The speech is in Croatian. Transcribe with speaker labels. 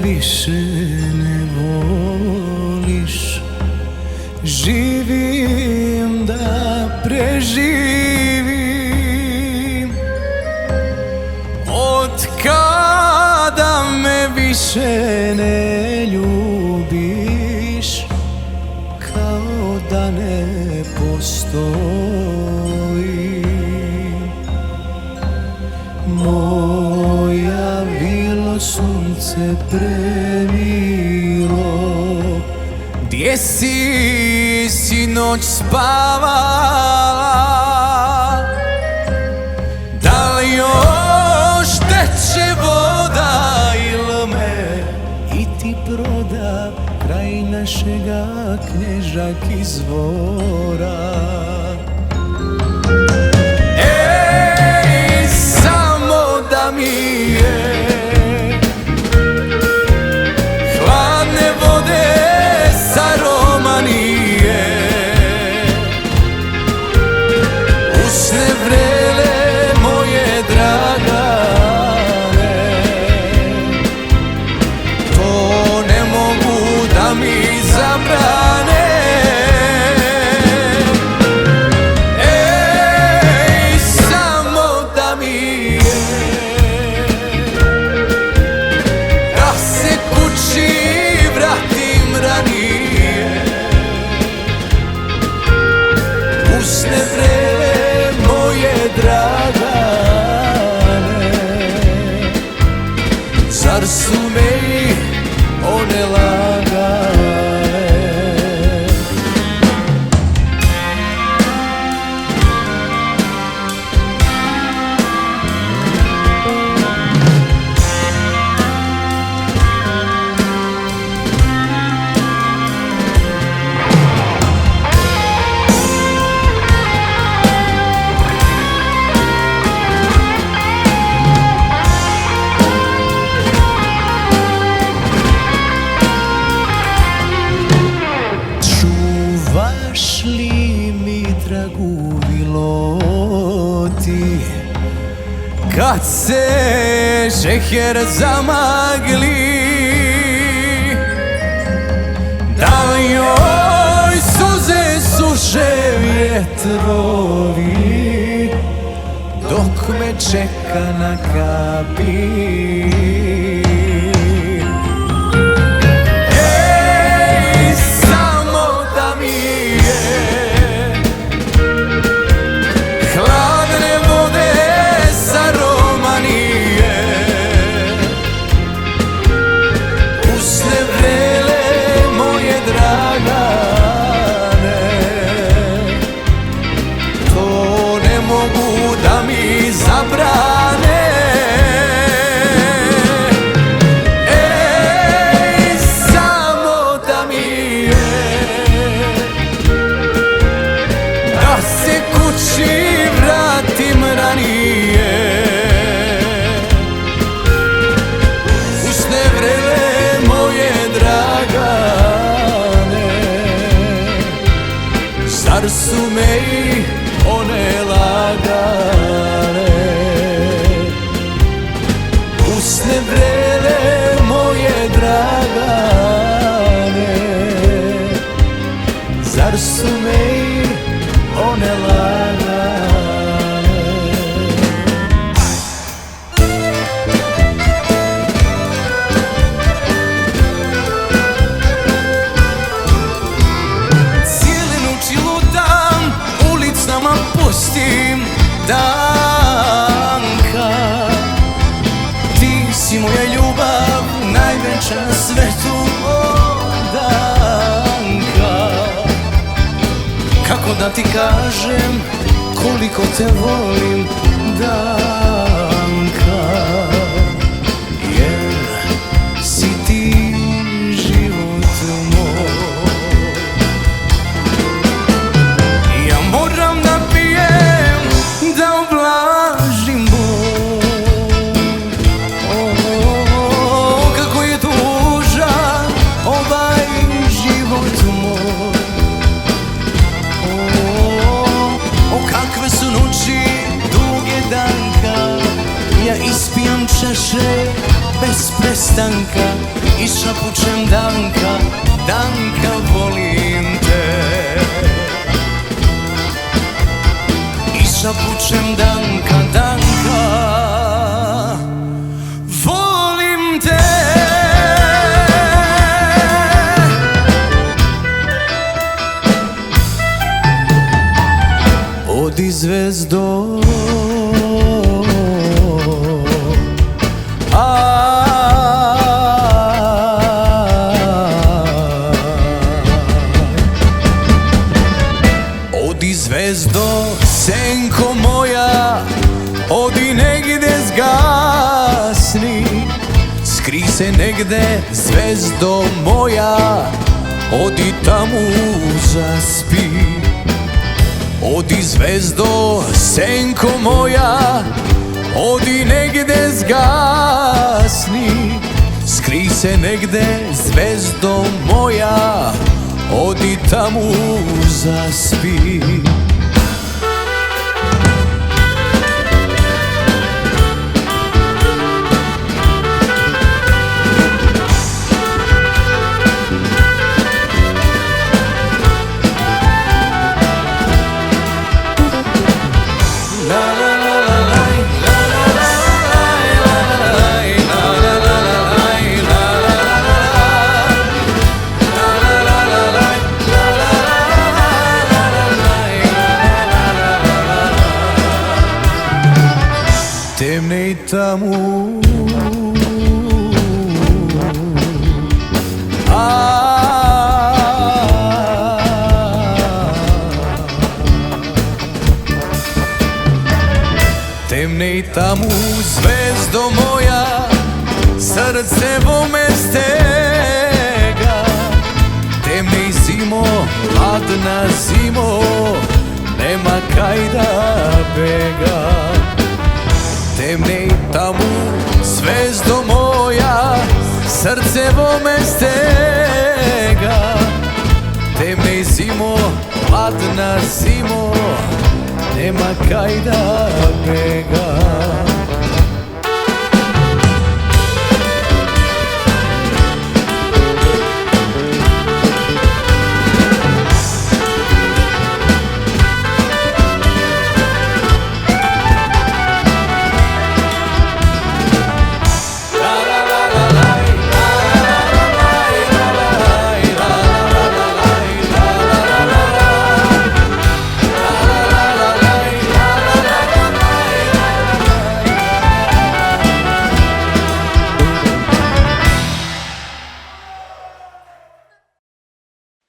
Speaker 1: više ne voliš. Živim da preživim. Od kada me više ne ljubiš, kao da ne postoji. Moja bilo sunce premilo, gdje si sinoć spavala? Da li još teče voda il me i ti proda kraj našega Knežak izvora? Ej, samo da mi je hladne vode sa Romanije, usne vrele moje dragane, to ne mogu da mi zabrane. Ej, samo da mi je da se kući vratim ranije, usne vrele moje dragane, zar su me i one lagane? Čuvaš li mi dragu viloti kad se šeher zamagli? Da li joj suze suše vjetrovi dok me čeka na kapi? Da mi zabrane. Ej, samo da mi je da se kući vratim ranije, usne vrele moje dragane, zar su me i one lagane? Usne vrele moje dragane, zar su me i one lagane? Cijele noći lutam, ulicama pustim Danka. Ti si moja ljubav, najveća na svetu, o Danka. Kako da ti kažem koliko te volim, Danka, jer si ti život moj. Ja moram da pijem da ublažim bol. Kako je tužan ovaj život moj. Kakve su noći duge, Danka. Ja ispijam čaše bez prestanka i šapućem Danka, Danka volim te. I šapućem Danka, Danka volim te. Odi zvezdo, odi zvezdo, senko moja, odi negde zgasni, skri se negde zvezdo moja, odi tamo zaspi. Odi zvezdo, senko moja, odi negde zgasni, skri se negde zvezdo moja, odi tamo zaspi. Temnej tamo, temnej tamo zvezdo moja, srce vome stega. Temnej zimo, hladna zimo, nema kaj da bega. Temnej tamo zvezdo moja, srce vome stega. Temnej zimo, hladna zimo, nema kaj da bega.